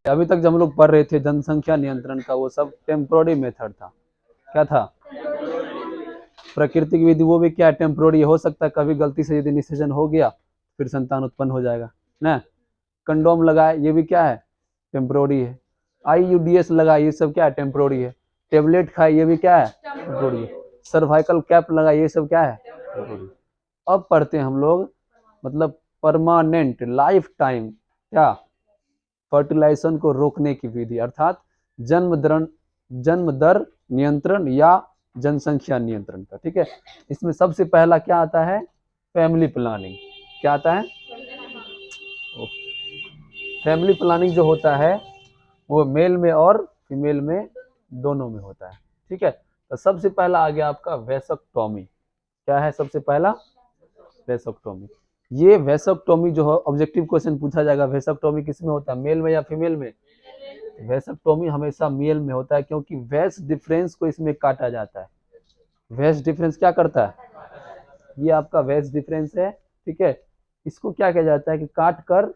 अभी तक जब हम लोग पढ़ रहे थे जनसंख्या नियंत्रण का, वो सब टेम्पोररी मेथड था। क्या था? प्राकृतिक विधि, वो भी क्या टेम्पोररी हो सकता है, कभी गलती से यदि निषेचन हो गया फिर संतान उत्पन्न हो जाएगा ना। कंडोम लगाए, ये भी क्या है? टेम्पोररी है। IUDS लगाए, ये सब क्या है? टेम्पोररी है। टेबलेट खाए, ये भी क्या है? टेम्पोररी है। सर्वाइकल कैप लगाए, ये सब क्या है? टेम्पोररी। अब पढ़ते हैं हम लोग मतलब परमानेंट लाइफ टाइम क्या फर्टिलाइजेशन को रोकने की विधि, अर्थात जन्म दर नियंत्रण या जनसंख्या नियंत्रण का। ठीक है, इसमें सबसे पहला क्या आता है? Family planning. क्या आता है? फैमिली प्लानिंग जो होता है वो मेल में और फीमेल में दोनों में होता है। ठीक है, तो सबसे पहला आ गया आपका वेसक्टोमी। क्या है सबसे पहला? वेसक्टोमी। ये वेसक्टोमी जो है, ऑब्जेक्टिव क्वेश्चन पूछा जाएगा, वेसक्टोमी किसमें होता है, मेल में या फीमेल में? वेसक्टोमी हमेशा मेल में होता है, क्योंकि वेस डिफरेंस को इसमें काटा जाता है। वेस डिफरेंस क्या करता है? ये आपका वेस डिफरेंस है। ठीक है, इसको क्या किया जाता है कि काट कर,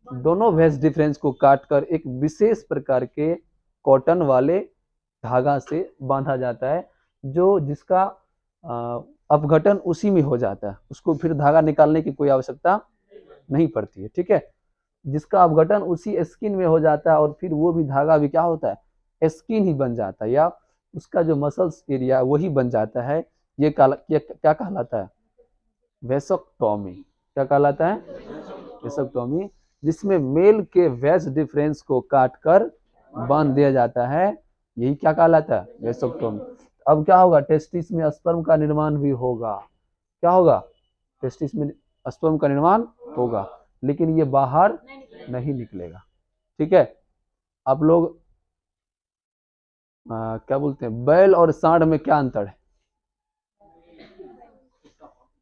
दोनों वेस डिफरेंस को काट कर एक विशेष प्रकार के कॉटन वाले धागा से बांधा जाता है, जो जिसका अपघटन उसी में हो जाता है, उसको फिर धागा निकालने की कोई आवश्यकता नहीं पड़ती है। ठीक है, जिसका अपघटन उसी स्किन में हो जाता है, और फिर वो भी धागा भी क्या होता है? स्किन ही बन जाता है, या उसका जो मसल्स एरिया वही बन जाता है। ये क्या कहलाता है? वेसक्टोमी। क्या कहलाता है? वेसक्टोमी, जिसमें मेल के वेस डिफरेंस को काट कर बांध दिया जाता है, यही क्या कहलाता है? वेसक्टोमी। अब क्या होगा? टेस्टिस में स्पर्म का निर्माण भी होगा। क्या होगा? टेस्टिस में स्पर्म का निर्माण होगा, लेकिन ये बाहर नहीं निकलेगा। ठीक है, आप लोग क्या बोलते हैं, बैल और सांड में क्या अंतर है,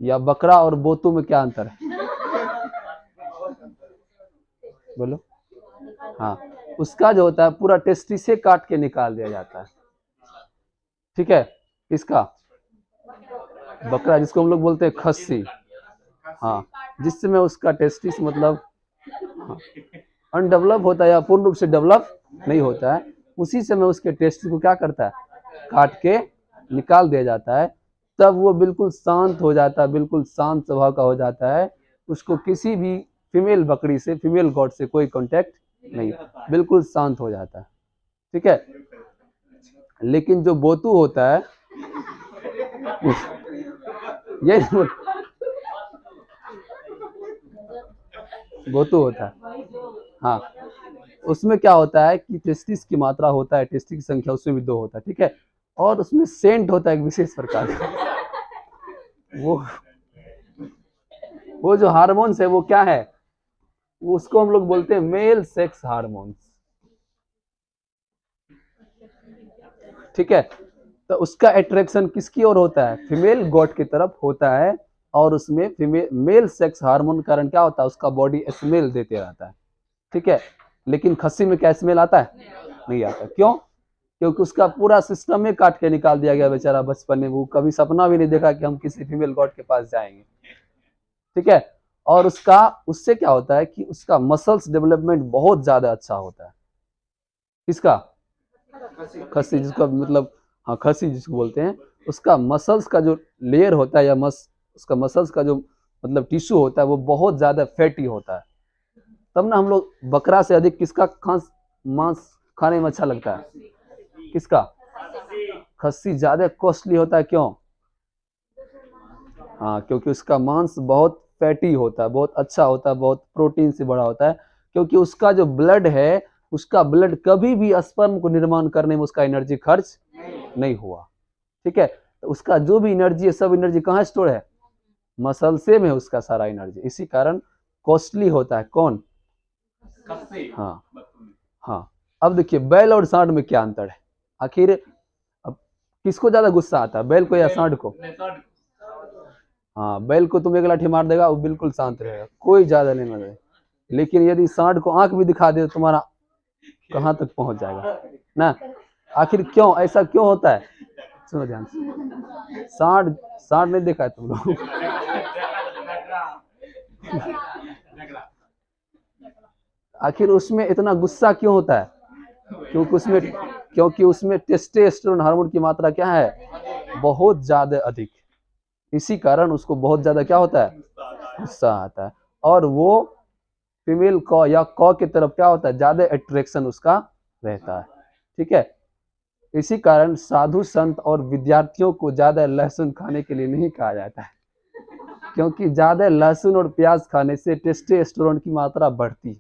या बकरा और बोतू में क्या अंतर है? बोलो। हाँ, उसका जो होता है पूरा टेस्टिस से काट के निकाल दिया जाता है। ठीक है, इसका बकरा, जिसको हम लोग बोलते हैं खस्सी, हाँ, जिस समय उसका टेस्टिस मतलब अनडेवलप होता है या पूर्ण रूप से डेवलप नहीं होता है, उसी समय उसके टेस्टिस को क्या करता है? काट के निकाल दिया जाता है। तब वो बिल्कुल शांत हो जाता है, बिल्कुल शांत स्वभाव का हो जाता है। उसको किसी भी फीमेल बकरी से, फीमेल गॉड से कोई कांटेक्ट नहीं, बिल्कुल शांत हो जाता है। ठीक है, लेकिन जो बोतू होता है ये बोतू होता है, हाँ, उसमें क्या होता है कि टेस्टिस की मात्रा होता है, टेस्टिस की संख्या उसमें भी 2 होता है। ठीक है, और उसमें सेंट होता है एक विशेष प्रकार का। वो जो हार्मोन्स है वो क्या है? उसको हम लोग बोलते हैं मेल सेक्स हार्मोन्स। ठीक है, तो उसका अट्रैक्शन किसकी ओर होता है? फीमेल गॉड की तरफ होता है, और उसमें फीमेल मेल सेक्स हार्मोन के कारण क्या होता है? उसका बॉडी स्मेल देते रहता है। ठीक है, लेकिन खस्सी में क्या स्मेल आता है? नहीं आता। क्यों? क्योंकि उसका पूरा सिस्टम में काट के निकाल दिया गया बेचारा बचपन में, वो कभी सपना भी नहीं देखा कि हम किसी फीमेल गॉड के पास जाएंगे। ठीक है, और उसका उससे क्या होता है कि उसका मसल्स डेवलपमेंट बहुत ज्यादा अच्छा होता है। किसका? खस्सी, जिसको मतलब, हाँ, खस्सी जिसको बोलते हैं, उसका मसल्स का जो लेयर होता है, या उसका मसल्स का जो मतलब टिश्यू होता है, वो बहुत ज्यादा फैटी होता है। तब ना हम लोग बकरा से अधिक किसका मांस खाने में अच्छा लगता है? किसका? खस्सी ज्यादा कॉस्टली होता है। क्यों? हाँ, क्योंकि उसका मांस बहुत फैटी होता है, बहुत अच्छा होता है, बहुत प्रोटीन से बड़ा होता है। क्योंकि उसका जो ब्लड है, उसका ब्लड कभी भी स्पर्म को निर्माण करने में उसका एनर्जी खर्च नहीं हुआ। ठीक है, तो उसका जो भी एनर्जी है, सब एनर्जी कहाँ स्टोर है? मसल से में उसका सारा एनर्जी, इसी कारण कॉस्टली होता है। कौन? हाँ, हाँ। अब देखिए, बैल और सांड में क्या अंतर है आखिर? अब किसको ज्यादा गुस्सा आता है, बैल को या सांड को? हाँ, बैल को तुम एक लाठी मार देगा, वो बिल्कुल शांत रहेगा, कोई ज्यादा नहीं मरेगा। लेकिन यदि सांड को आंख भी दिखा दे तो तुम्हारा कहाँ तक पहुंच जाएगा ना। आखिर क्यों ऐसा क्यों होता है? सुनो ध्यान से, सांड सांड नहीं देखा है तुम लोग? आखिर उसमें इतना गुस्सा क्यों होता है? क्योंकि उसमें टेस्टोस्टेरोन हार्मोन की मात्रा क्या है? बहुत ज्यादा अधिक। इसी कारण उसको बहुत ज्यादा क्या होता है? गुस्सा आता है। और वो फीमेल कॉ या कॉ की तरफ क्या होता है? ज्यादा अट्रैक्शन उसका रहता है। ठीक है, इसी कारण साधु संत और विद्यार्थियों को ज्यादा लहसुन खाने के लिए नहीं कहा जाता है, क्योंकि ज्यादा लहसुन और प्याज खाने से टेस्टोस्टेरोन की मात्रा बढ़ती है।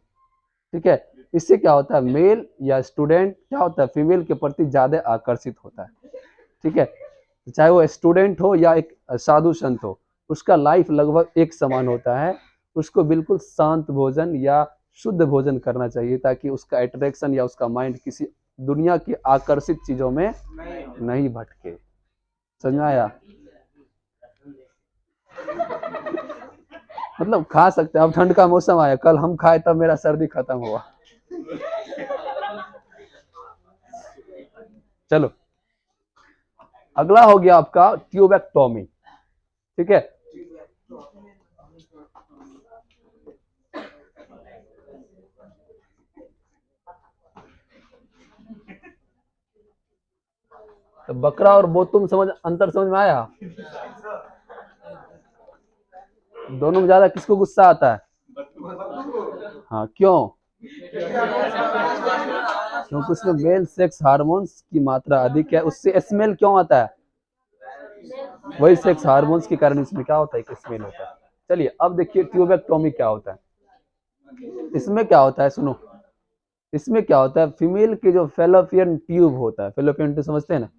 ठीक है, इससे क्या होता है? मेल या स्टूडेंट क्या होता है? फीमेल के प्रति ज्यादा आकर्षित होता है। ठीक है, चाहे वो स्टूडेंट हो या एक साधु संत हो, उसका लाइफ लगभग एक समान होता है। उसको बिल्कुल शांत भोजन या शुद्ध भोजन करना चाहिए, ताकि उसका अट्रैक्शन या उसका माइंड किसी दुनिया की आकर्षित चीजों में नहीं भटके। समझ में आया? मतलब खा सकते हैं। अब ठंड का मौसम आया, कल हम खाए तब मेरा सर्दी खत्म हुआ। चलो, अगला हो गया आपका ट्यूबेक्टोमी। ठीक है, तो बकरा और बोतुम अंतर समझ में आया? दोनों में ज्यादा किसको गुस्सा आता है? हाँ, क्यों? क्योंकि उसमें मेल सेक्स हार्मोन्स की मात्रा अधिक है। उससे स्मेल क्यों आता है? वही सेक्स हार्मोन्स के कारण इसमें क्या होता है? कि स्मेल होता है। चलिए, अब देखिए ट्यूबेक्टोमी क्या होता है। इसमें क्या होता है, सुनो। इसमें क्या होता है? फीमेल के जो फेलोपियन ट्यूब होता है, फेलोपियन ट्यूब समझते हैं ना,